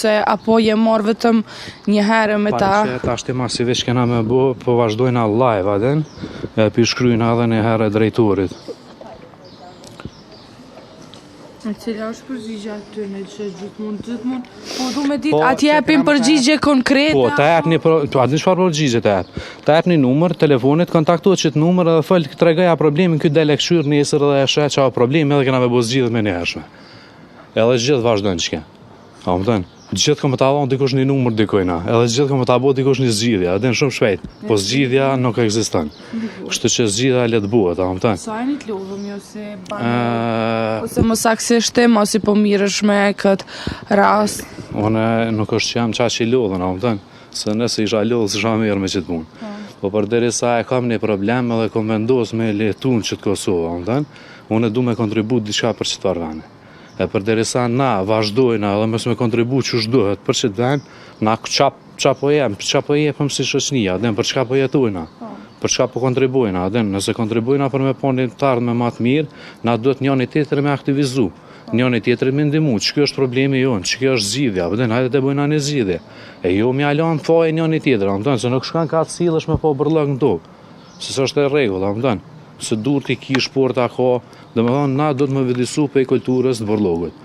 ose apo je marrë vetëm një herë me ta? Parë që ta shtima si veç kena me bo, po vazhdojna live aden, pi shkryjna edhe një herë drejtorit. Në cila është përgjigja aty në që gjithmonë, po du me ditë, atë jepin përgjigje konkrete? Po, ta jep një, a di çfarë përgjigje ta jep? Ta jep një numër, telefonit, kontaktohet që të numër edhe fol tregoja problemin, këtë del e këshyr nesër edhe e sheh çfarë problemi edhe kena me bo zgjidhje me njëhershme. Edhe gjithë vazhdojnë çka. A më thënë? Gjithë kom të avon dikush një numër dikojna, edhe gjithë kom të abo dikush një zgjidhja, edhe në shumë shpejt, po zgjidhja nuk ekziston. Kështu që zgjidhja le të buhet, a më thënë? Sa e një të lodhëm jo si banë, ose më saksisht ti mos i po mirësh me këtë rast? Une nuk është që jam qaq i lodhën, a më thënë? Se nëse isha lodhë, s'isha mirë me që të punë. Po përderisa e kam një problem edhe kom vendos me letun që të Kosovë, a më thënë? Une du me kontribut diçka për që të varvane. E përderisa na vazhdojna edhe mos me kontribu që shdohet për që të ven, na qa po jepëm si shoqënia, për çka po jetojna, për çka po kontribujna, nëse kontribujna për me poni të ardhme më të mirë, na duhet njëri tjetrin me aktivizu, njëri tjetrin me ndihmu, ç'kjo është problemi jonë, ç'kjo është zgjidhja, hajde të bëjna një zgjidhje. E jo mi alon faje njëri tjetrin, se nuk shkan ka të sillesh me po bërllëk në tokë, se s'është e rregull, se dur t'i kish porta ka, domethënë na do të më vëdisu pe kulturës të bërllogët.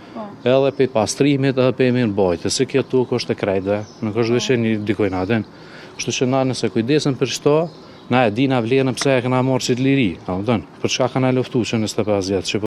Edhe pe pastrimit edhe pe mirëmbajtjes, se kjo tokë është e krejtëve, nuk është veç një dikojna aden. Kështu që na nëse kujdesem për çto, na e dina vlerën pse e kena marrë si të liri, për çka kanë luftuar që 25 vjet.